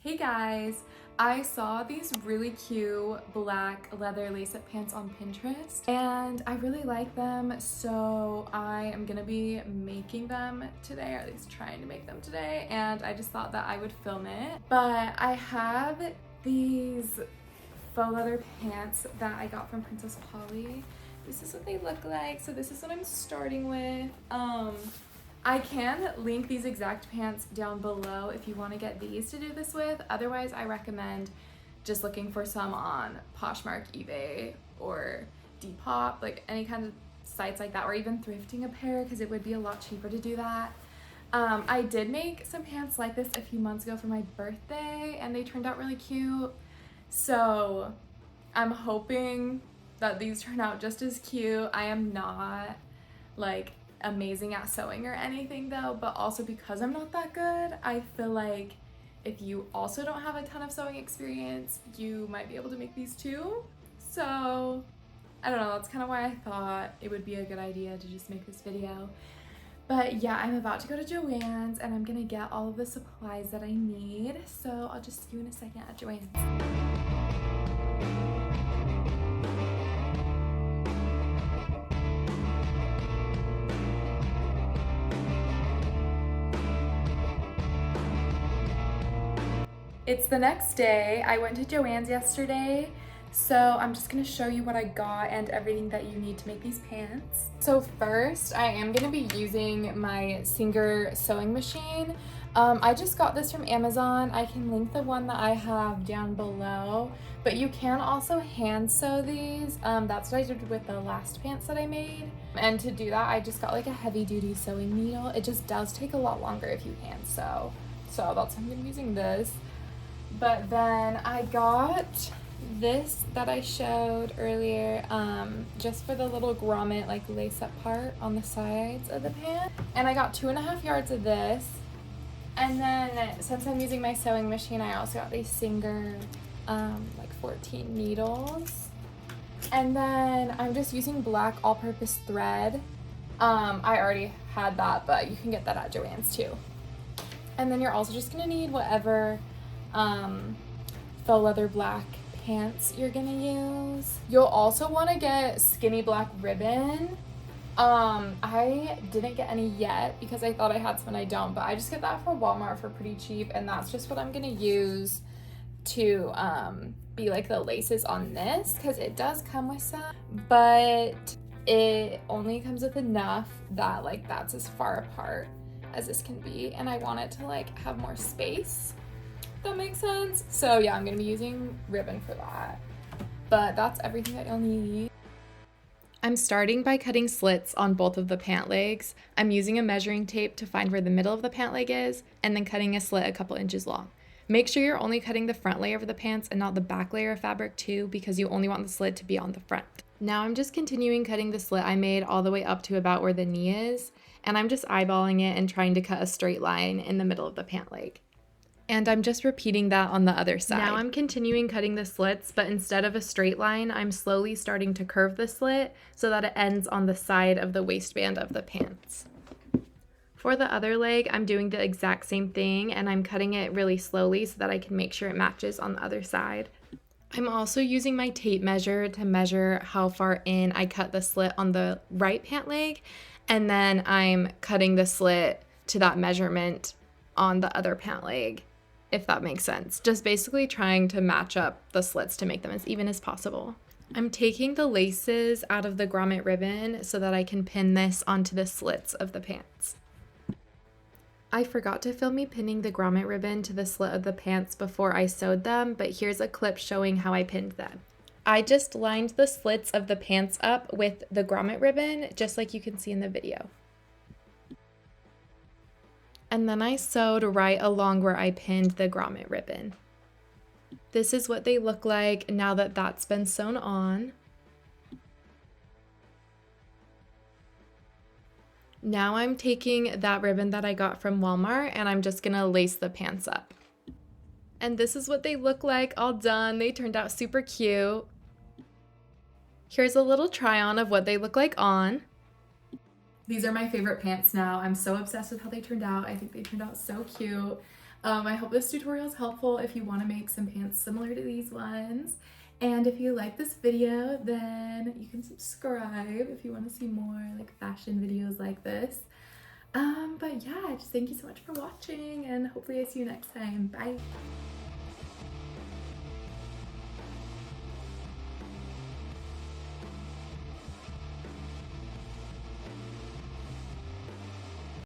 Hey guys, I saw these really cute black leather lace-up pants on Pinterest and I really like them, so I am gonna be making them today, or at least trying to make them today, and I just thought that I would film it. But I have these faux leather pants that I got from Princess Polly. This is what they look like, so this is what I'm starting with. I can link these exact pants down below if you want to get these to do this with. Otherwise, I recommend just looking for some on Poshmark, eBay, or Depop, like any kind of sites like that, or even thrifting a pair because it would be a lot cheaper to do that. I did make some pants like this a few months ago for my birthday and they turned out really cute. So I'm hoping that these turn out just as cute. I am not like amazing at sewing or anything though, but also because I'm not that good, I feel like if you also don't have a ton of sewing experience, you might be able to make these too. So I don't know, that's kind of why I thought it would be a good idea to just make this video. But yeah, I'm about to go to Joann's and I'm gonna get all of the supplies that I need, so I'll just see you in a second at Joann's. It's the next day. I went to Joann's yesterday, so I'm just gonna show you what I got and everything that you need to make these pants. So first, I am gonna be using my Singer sewing machine. I just got this from Amazon. I can link the one that I have down below, but you can also hand sew these. That's what I did with the last pants that I made. And to do that, I just got like a heavy duty sewing needle. It just does take a lot longer if you hand sew. So that's why I'm gonna be using this. But then I got this that I showed earlier, just for the little grommet, like lace up part on the sides of the pant. And I got 2.5 yards of this. And then since I'm using my sewing machine, I also got these Singer, like 14 needles. And then I'm just using black all-purpose thread. I already had that, but you can get that at Joann's too. And then you're also just gonna need whatever faux leather black pants you're gonna use. You'll also want to get skinny black ribbon. I didn't get any yet because I thought I had some and I don't, but I just get that from Walmart for pretty cheap, and that's just what I'm gonna use to be like the laces on this, because it does come with some, but it only comes with enough that like that's as far apart as this can be, and I want it to like have more space. That makes sense. So yeah, I'm gonna be using ribbon for that, but that's everything that you'll need. I'm starting by cutting slits on both of the pant legs. I'm using a measuring tape to find where the middle of the pant leg is, and then cutting a slit a couple inches long. Make sure you're only cutting the front layer of the pants and not the back layer of fabric too, because you only want the slit to be on the front. Now I'm just continuing cutting the slit I made all the way up to about where the knee is, and I'm just eyeballing it and trying to cut a straight line in the middle of the pant leg. And I'm just repeating that on the other side. Now I'm continuing cutting the slits, but instead of a straight line, I'm slowly starting to curve the slit so that it ends on the side of the waistband of the pants. For the other leg, I'm doing the exact same thing, and I'm cutting it really slowly so that I can make sure it matches on the other side. I'm also using my tape measure to measure how far in I cut the slit on the right pant leg, and then I'm cutting the slit to that measurement on the other pant leg, if that makes sense. Just basically trying to match up the slits to make them as even as possible. I'm taking the laces out of the grommet ribbon so that I can pin this onto the slits of the pants. I forgot to film me pinning the grommet ribbon to the slit of the pants before I sewed them, but here's a clip showing how I pinned them. I just lined the slits of the pants up with the grommet ribbon, just like you can see in the video. And then I sewed right along where I pinned the grommet ribbon. This is what they look like now that that's been sewn on. Now I'm taking that ribbon that I got from Walmart and I'm just gonna lace the pants up. And this is what they look like all done. They turned out super cute. Here's a little try on of what they look like on. These are my favorite pants now. I'm so obsessed with how they turned out. I think they turned out so cute. I hope this tutorial is helpful if you want to make some pants similar to these ones. And if you like this video, then you can subscribe if you want to see more like fashion videos like this. But yeah, just thank you so much for watching, and hopefully I see you next time. Bye.